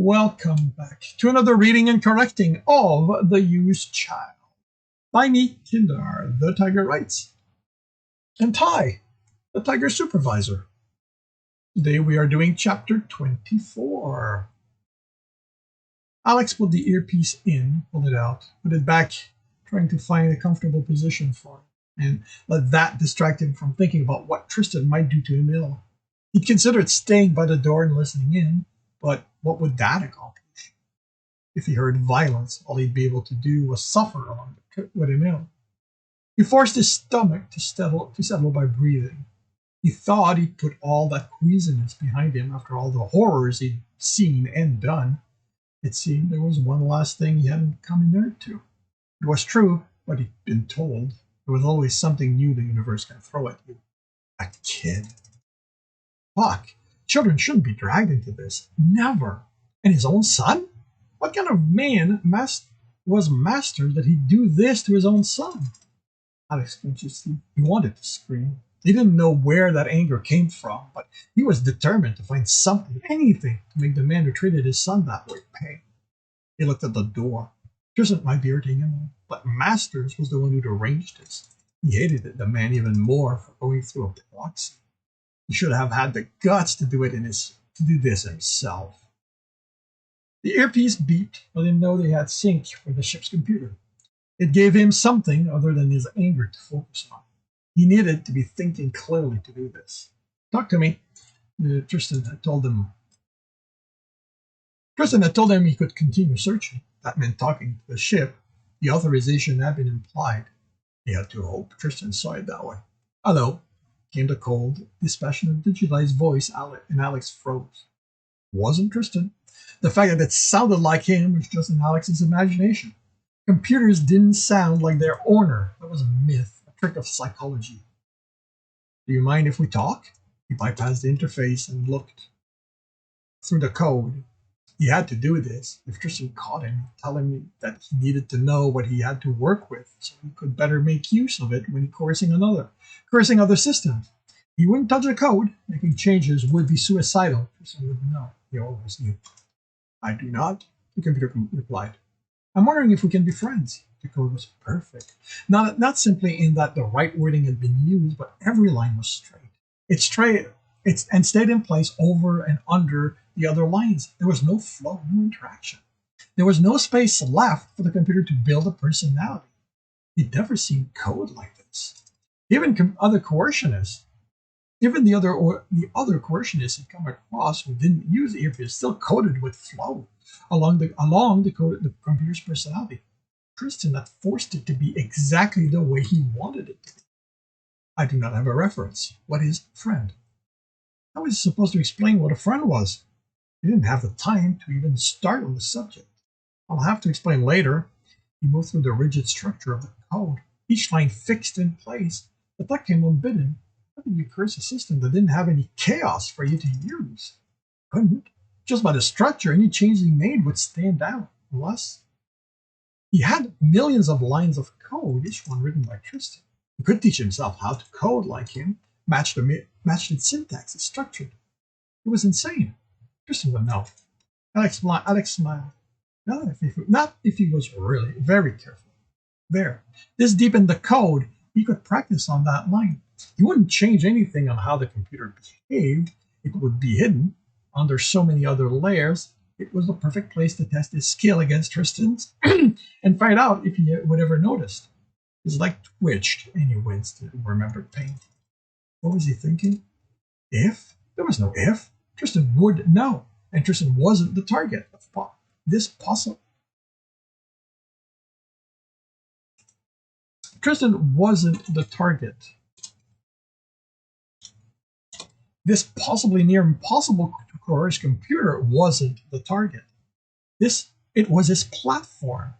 Welcome back to another reading and correcting of The Used Child by me, Kindar, the Tiger Writes, and Ty, the Tiger Supervisor. Today we are doing chapter 24. Alex put the earpiece in, pulled it out, put it back, trying to find a comfortable position for it, and let that distract him from thinking about what Tristan might do to Emil. He'd considered staying by the door and listening in, but what would that accomplish? If he heard violence, all he'd be able to do was suffer along with Emil. He forced his stomach to settle by breathing. He thought he'd put all that queasiness behind him after all the horrors he'd seen and done. It seemed there was one last thing he hadn't come near to. It was true, but he'd been told. There was always something new the universe can throw at you. A kid. Fuck. Children shouldn't be dragged into this. Never. And his own son? What kind of man was Master that he'd do this to his own son? Alex clenched. He wanted to scream. He didn't know where that anger came from, but he was determined to find something, anything, to make the man who treated his son that way pay. He looked at the door. Tristan might be hurting him, but Masters was the one who'd arranged this. He hated the man even more for going through a proxy. He should have had the guts to do this himself. The earpiece beeped, let him know they had sync for the ship's computer. It gave him something other than his anger to focus on. He needed to be thinking clearly to do this. Talk to me. Tristan had told him he could continue searching. That meant talking to the ship. The authorization had been implied. He had to hope Tristan saw it that way. Hello. Came the cold, dispassionate, digitized voice, and Alex froze. Wasn't Tristan. The fact that it sounded like him was just in Alex's imagination. Computers didn't sound like their owner. That was a myth, a trick of psychology. Do you mind if we talk? He bypassed the interface and looked through the code. He had to do this. If Tristan caught him, tell him that he needed to know what he had to work with so he could better make use of it when cursing other systems. He wouldn't touch the code. Making changes would be suicidal. Tristan wouldn't know. He always knew. I do not, the computer replied. I'm wondering if we can be friends. The code was perfect. Not simply in that the right wording had been used, but every line was straight. And stayed in place over and under the other lines. There was no flow, no interaction. There was no space left for the computer to build a personality. He'd never seen code like this. Even the other coercionists he'd come across who didn't use earpiece still coded with flow along the computer's personality. Tristan had forced it to be exactly the way he wanted it to be. I do not have a reference. What is friend? How was he supposed to explain what a friend was? He didn't have the time to even start on the subject. I'll have to explain later. He moved through the rigid structure of the code, each line fixed in place, but that came unbidden. How could you curse a system that didn't have any chaos for you to use? Couldn't. Just by the structure, any change he made would stand out. Unless he had millions of lines of code, each one written by Tristan. He could teach himself how to code like him, matched its syntax, its structure. It was insane. Tristan would know. Alex smiled. Not if he was really very careful. There. This deep in the code, he could practice on that line. He wouldn't change anything on how the computer behaved. It would be hidden under so many other layers. It was the perfect place to test his skill against Tristan's and find out if he would ever notice. His leg twitched and he winced and remembered pain. What was he thinking? If? There was no if. Tristan would know, and Tristan wasn't the target of this puzzle. Tristan wasn't the target. This possibly near impossible to coerce computer wasn't the target. It was his platform.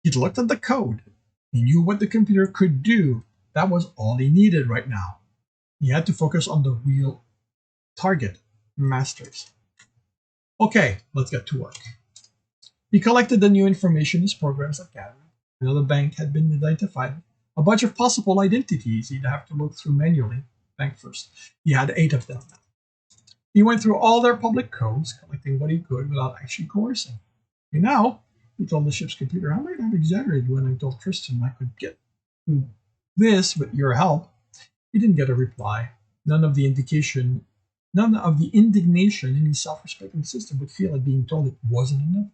He'd looked at the code. He knew what the computer could do. That was all he needed right now. He had to focus on the real target, Masters. Okay, let's get to work. He collected the new information his programs had gathered. Another bank had been identified. A bunch of possible identities he'd have to look through manually. Bank first. He had 8 of them. He went through all their public codes, collecting what he could without actually coercing. And now, he told the ship's computer, I might have exaggerated when I told Tristan I could get through this with your help. He didn't get a reply. None of the indignation any self-respecting system would feel at being told it wasn't enough.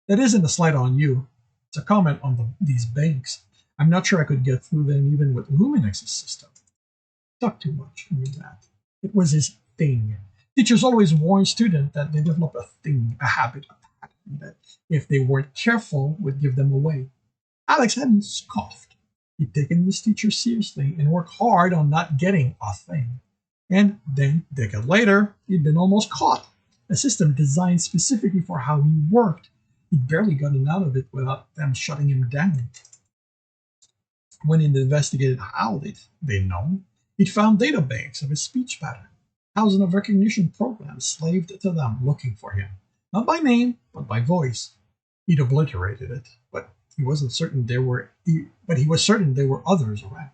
That isn't a slight on you. It's a comment on these banks. I'm not sure I could get through them even with Luminex's system. Talk too much, I mean that. It was his thing. Teachers always warn students that they develop a thing, a habit, a pattern that, if they weren't careful, would give them away. Alex hadn't scoffed. He'd taken his teacher seriously and worked hard on not getting a thing. And then, a decade later, he'd been almost caught. A system designed specifically for how he worked. He'd barely gotten out of it without them shutting him down. When he'd investigated how they'd known, he'd found data banks of his speech pattern. Thousands of recognition programs slaved to them, looking for him. Not by name, but by voice. He'd obliterated it, but he was certain there were others around.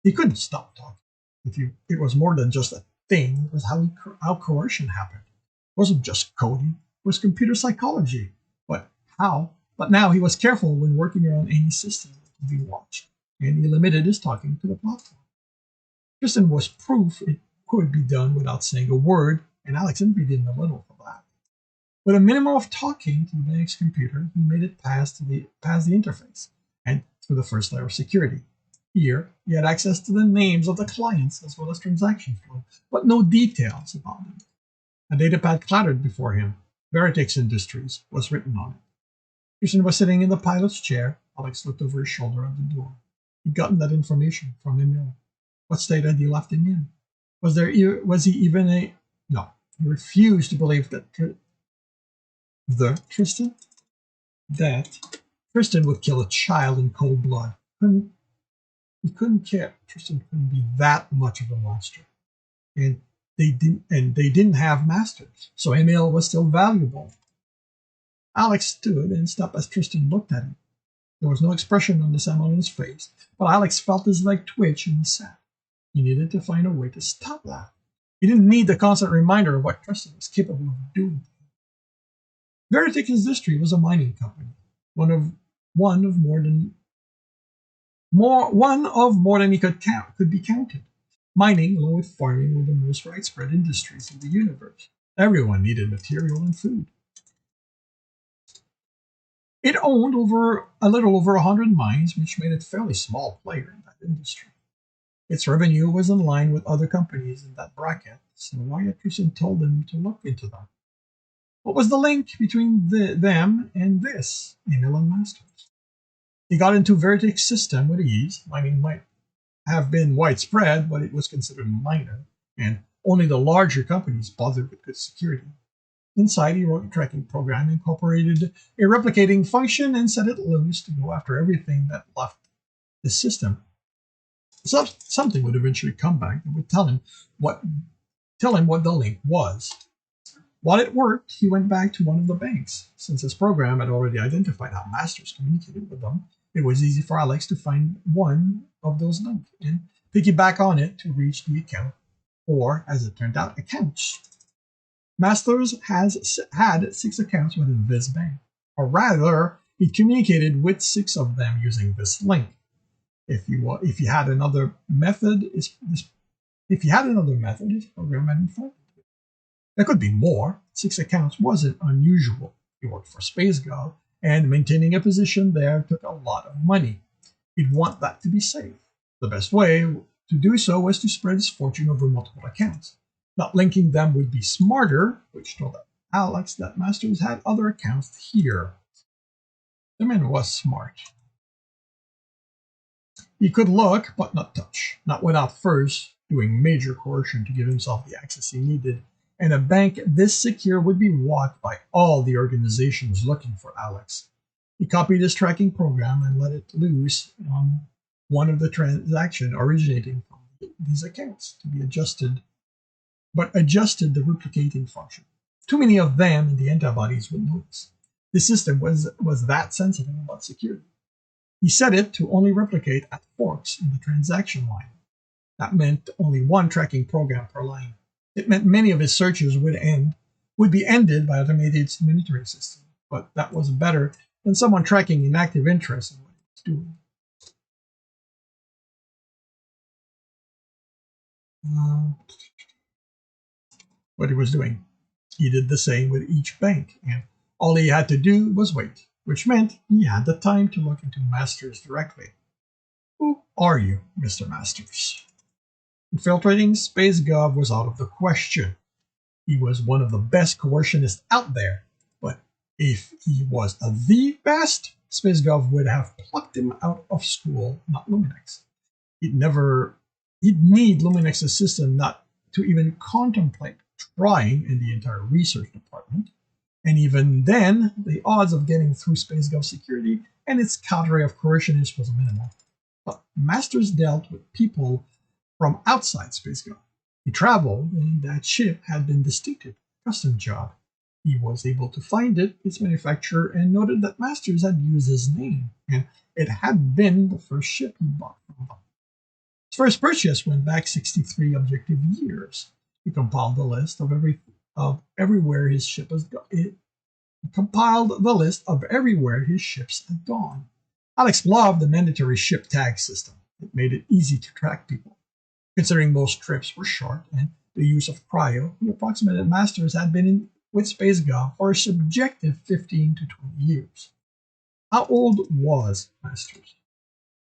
He couldn't stop talking. It was more than just a thing. It was how coercion happened. It wasn't just coding. It was computer psychology. But how? But now he was careful when working around any system that could be watched, and he limited his talking to the platform. Tristan was proof it could be done without saying a word, and Alex envied him a little for that. With a minimum of talking to the bank's computer, he made it past the interface and through the first layer of security. Here, he had access to the names of the clients as well as transaction flow, but no details about them. A datapad clattered before him. Veritex Industries was written on it. Tristan was sitting in the pilot's chair. Alex looked over his shoulder at the door. He'd gotten that information from Emil. What state had he left him in? Was he even a... No, he refused to believe that Tristan would kill a child in cold blood. He couldn't care. Tristan couldn't be that much of a monster. And they didn't have masters, so Emil was still valuable. Alex stood and stopped as Tristan looked at him. There was no expression on his face, but Alex felt his leg twitch and he sat. He needed to find a way to stop that. He didn't need the constant reminder of what Tristan was capable of doing. Veritex Industries was a mining company, one of more than he could be counted. Mining, along with farming, were the most widespread industries in the universe. Everyone needed material and food. It owned a little over 100 mines, which made it a fairly small player in that industry. Its revenue was in line with other companies in that bracket, so Wyatt Tristan told him to look into them. What was the link between them and this, Emil and Masters? He got into Veritex's system with ease. Mining might have been widespread, but it was considered minor, and only the larger companies bothered with good security. Inside, he wrote a tracking program, incorporated a replicating function, and set it loose to go after everything that left the system. So something would eventually come back that would tell him what the link was. While it worked, he went back to one of the banks. Since his program had already identified how masters communicated with them, it was easy for Alex to find one of those links and piggyback on it to reach the account, or, as it turned out, accounts. Masters had 6 accounts within this bank, or rather, he communicated with 6 of them using this link. If he had another method, his program hadn't found it. There could be more. 6 accounts wasn't unusual. He worked for SpaceGov, and maintaining a position there took a lot of money. He'd want that to be safe. The best way to do so was to spread his fortune over multiple accounts. Not linking them would be smarter, which told Alex that Masters had other accounts here. The man was smart. He could look, but not touch, not without first doing major coercion to give himself the access he needed, and a bank this secure would be watched by all the organizations looking for Alex. He copied his tracking program and let it loose on one of the transactions originating from these accounts to be adjusted, but adjusted the replicating function. Too many of them and the antibodies would notice. The system was that sensitive about security. He set it to only replicate at forks in the transaction line. That meant only one tracking program per line. It meant many of his searches would be ended by automated monitoring system, but that was better than someone tracking inactive interest in what he was doing. What he was doing. He did the same with each bank, and all he had to do was wait, which meant he had the time to look into Masters directly. Who are you, Mr. Masters? Infiltrating SpaceGov was out of the question. He was one of the best coercionists out there, but if he was the best, SpaceGov would have plucked him out of school, not Luminex. He'd need Luminex's system not to even contemplate trying in the entire research department. And even then, the odds of getting through SpaceGov security and its cadre of coercionists was minimal. But Masters dealt with people from outside SpaceGov. He traveled, and that ship had been distinctive, custom job. He was able to find it, its manufacturer, and noted that Masters had used his name, and it had been the first ship he bought from them. His first purchase went back 63 objective years. He compiled the list of everywhere his ship has gone. He compiled the list of everywhere his ships had gone. Alex loved the mandatory ship tag system. It made it easy to track people. Considering most trips were short and the use of cryo, the approximated Masters had been in with SpaceGov for a subjective 15 to 20 years. How old was Masters?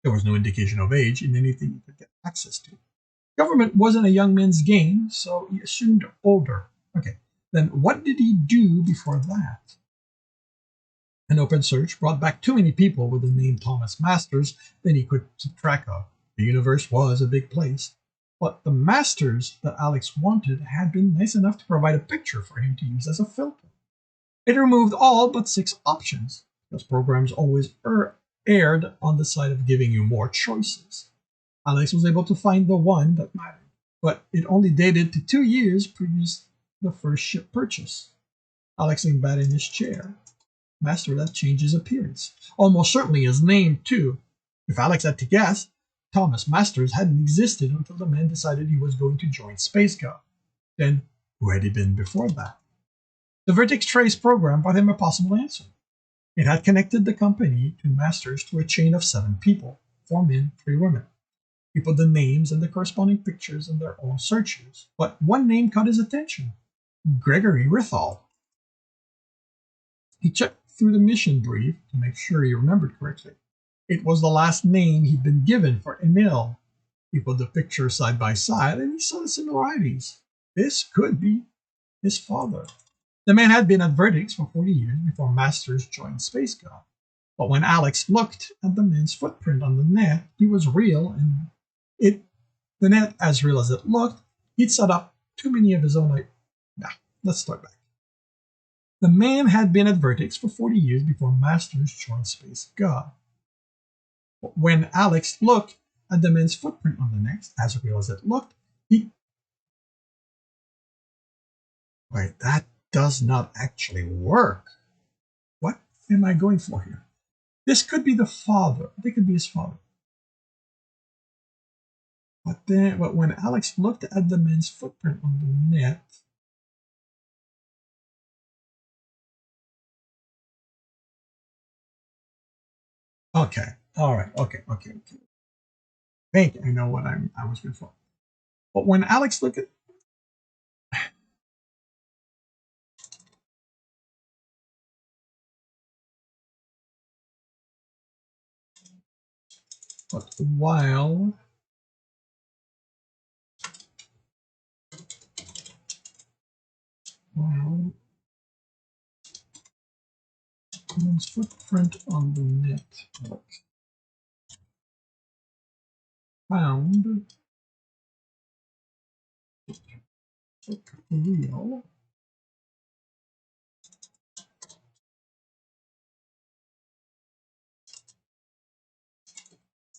There was no indication of age in anything he could get access to. Government wasn't a young man's game, so he assumed older. Okay, then what did he do before that? An open search brought back too many people with the name Thomas Masters than he could keep track of. The universe was a big place. But the Masters that Alex wanted had been nice enough to provide a picture for him to use as a filter. It removed all but 6 options, because programs always erred on the side of giving you more choices. Alex was able to find the one that mattered, but it only dated to 2 years previous to the first ship purchase. Alex leaned back in his chair. Master that changed his appearance. Almost certainly his name, too. If Alex had to guess, Thomas Masters hadn't existed until the man decided he was going to join SpaceGov. Then, who had he been before that? The Vertex Trace program brought him a possible answer. It had connected the company to Masters to a chain of 7 people, 4 men, 3 women. He put the names and the corresponding pictures in their own searches, but one name caught his attention: Gregory Rithal. He checked through the mission brief to make sure he remembered correctly. It was the last name he'd been given for Emil. He put the pictures side by side and he saw the similarities. This could be his father. The man had been at Vertex for 40 years before Masters joined SpaceGov. But when Alex looked at the man's footprint on the net, he was real, and the net as real as it looked, he'd set up too many of his own. Let's start back. The man had been at Vertex for 40 years before Masters joined SpaceGov. But when Alex looked at the man's footprint on the net, as real as it looked, Wait, that does not actually work. What am I going for here? This could be the father. They could be his father. But when Alex looked at the man's footprint on the net, okay, all right, okay. I think I know what I was going for. But when Alex looked at, but while the man's footprint on the net found real.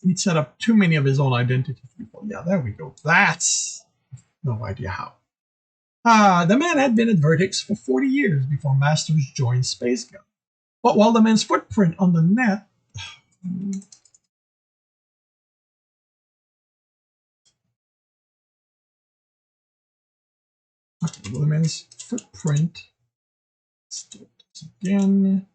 He'd set up too many of his own identity people. Yeah, there we go. That's no idea how. The man had been at Vertex for 40 years before Masters joined SpaceGov. But while the man's footprint on the net Okay, the man's footprint. Let's do this again.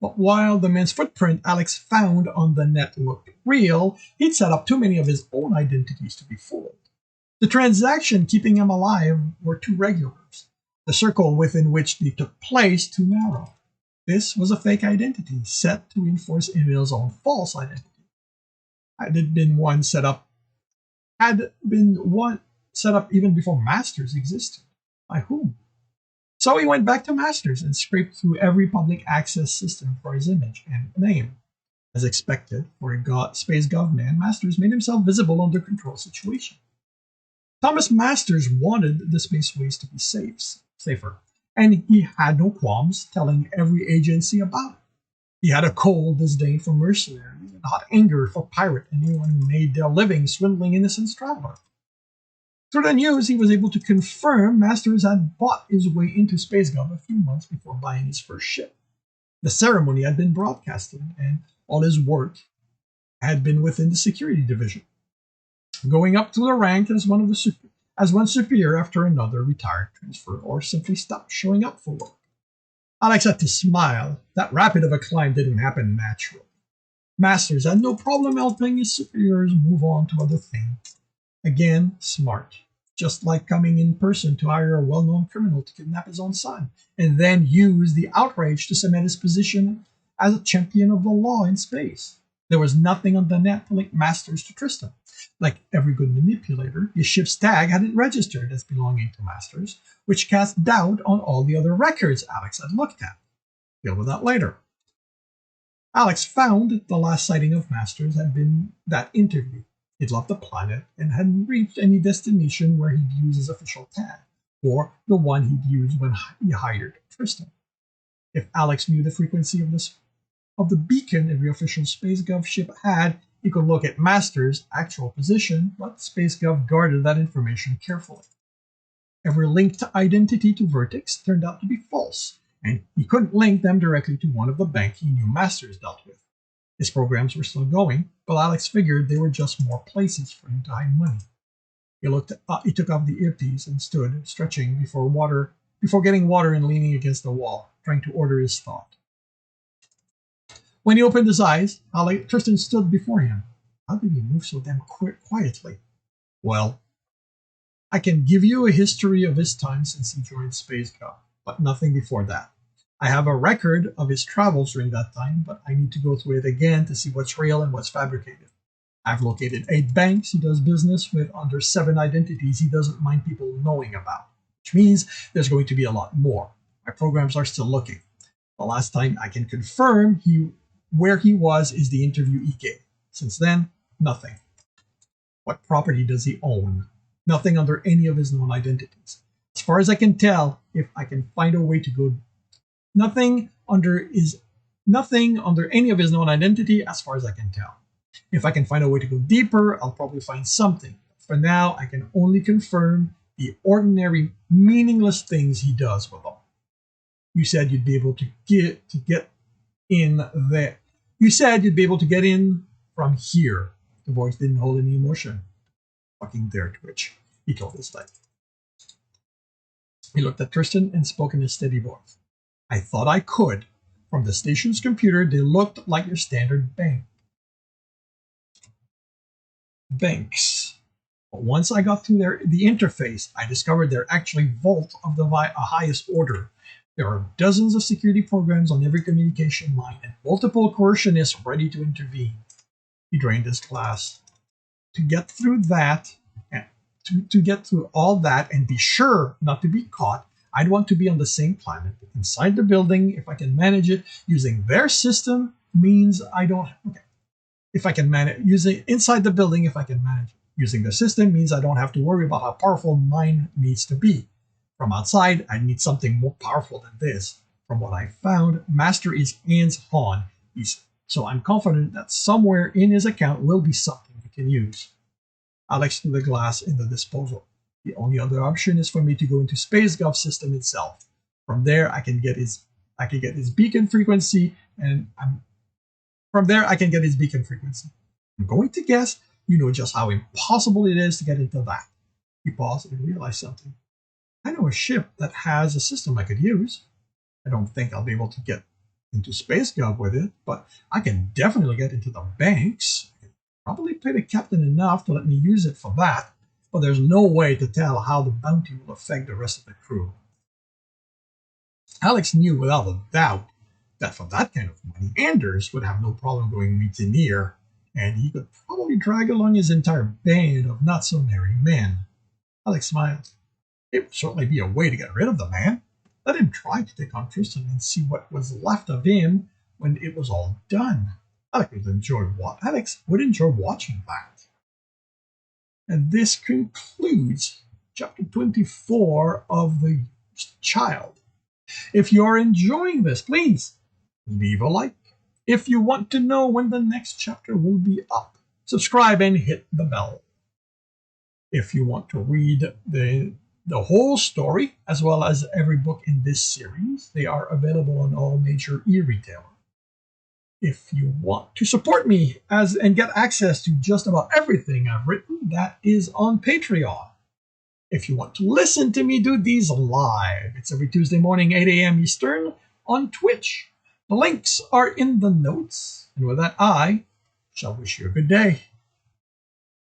But while the man's footprint Alex found on the net looked real, he'd set up too many of his own identities to be fooled. The transaction keeping him alive were too regulars, the circle within which they took place too narrow. This was a fake identity set to enforce Emil's own false identity. Had been one set up even before Masters existed. By whom? So he went back to Masters and scraped through every public access system for his image and name. As expected, for a space gov man, Masters made himself visible under control situation. Thomas Masters wanted the spaceways to be safer, and he had no qualms telling every agency about it. He had a cold disdain for mercenaries and hot anger for pirate anyone who made their living swindling innocent travelers. Through the news, he was able to confirm Masters had bought his way into SpaceGov a few months before buying his first ship. The ceremony had been broadcasted, and all his work had been within the security division. Going up through the rank as one superior after another retired, transferred, or simply stopped showing up for work. Alex had to smile. That rapid of a climb didn't happen naturally. Masters had no problem helping his superiors move on to other things. Again, smart. Just like coming in person to hire a well-known criminal to kidnap his own son, and then use the outrage to cement his position as a champion of the law in space. There was nothing on the net to link Masters to Tristan. Like every good manipulator, his ship's tag hadn't registered as belonging to Masters, which cast doubt on all the other records Alex had looked at. Deal with that later. Alex found the last sighting of Masters had been that interview. He'd left the planet and hadn't reached any destination where he'd use his official tag, or the one he'd used when he hired Tristan. If Alex knew the frequency of the beacon every official SpaceGov ship had, he could look at Masters' actual position, but SpaceGov guarded that information carefully. Every linked identity to Vertex turned out to be false, and he couldn't link them directly to one of the bank he knew Masters dealt with. His programs were still going, but Alex figured they were just more places for him to hide money. He took off the earpiece and stood, stretching before getting water and leaning against the wall, trying to order his thought. When he opened his eyes, Tristan stood before him. How did he move so damn quietly? Well, I can give you a history of his time since he joined SpaceGov, but nothing before that. I have a record of his travels during that time, but I need to go through it again to see what's real and what's fabricated. I've located 8 banks he does business with under 7 identities he doesn't mind people knowing about, which means there's going to be a lot more. My programs are still looking. The last time I can confirm where he was is the interview he gave. Since then, nothing. What property does he own? Nothing under any of his known identities. As far as I can tell, if I can find a way to go nothing under any of his known identity as far as I can tell. If I can find a way to go deeper, I'll probably find something. For now, I can only confirm the ordinary, meaningless things he does with them. You said you'd be able to get in there. You said you'd be able to get in from here. The voice didn't hold any emotion. Fucking dare twitch, he told his life. He looked at Tristan and spoke in a steady voice. I thought I could. From the station's computer, they looked like your standard banks. But once I got through the interface, I discovered they're actually vault of the highest order. There are dozens of security programs on every communication line and multiple coercionists ready to intervene. He drained his glass. To get through that, and to get through all that and be sure not to be caught, I'd want to be on the same planet. Inside the building, if I can manage it, using their system means I don't. Okay. If I can manage using inside the building, if I can manage it. Using the system means I don't have to worry about how powerful mine needs to be. From outside, I need something more powerful than this. From what I found, Master is hands-on. So I'm confident that somewhere in his account will be something we can use. Alex threw the glass in the disposal. The only other option is for me to go into SpaceGov system itself. From there, I can get his I can get his beacon frequency, and from there I can get his beacon frequency. I'm going to guess you know just how impossible it is to get into that. He paused and realized something. I know a ship that has a system I could use. I don't think I'll be able to get into SpaceGov with it, but I can definitely get into the banks. Probably pay the captain enough to let me use it for that, but there's no way to tell how the bounty will affect the rest of the crew. Alex knew without a doubt that for that kind of money, Anders would have no problem going mutineer, and he could probably drag along his entire band of not-so-merry men. Alex smiled. It would certainly be a way to get rid of the man. Let him try to take on Tristan and see what was left of him when it was all done. Alex would enjoy watching that. And this concludes chapter 24 of The Child. If you're enjoying this, please leave a like. If you want to know when the next chapter will be up, subscribe and hit the bell. If you want to read the whole story, as well as every book in this series, they are available on all major e-retailers. If you want to support me and get access to just about everything I've written, that is on Patreon. If you want to listen to me do these live, it's every Tuesday morning, 8 a.m. Eastern, on Twitch. The links are in the notes. And with that, I shall wish you a good day.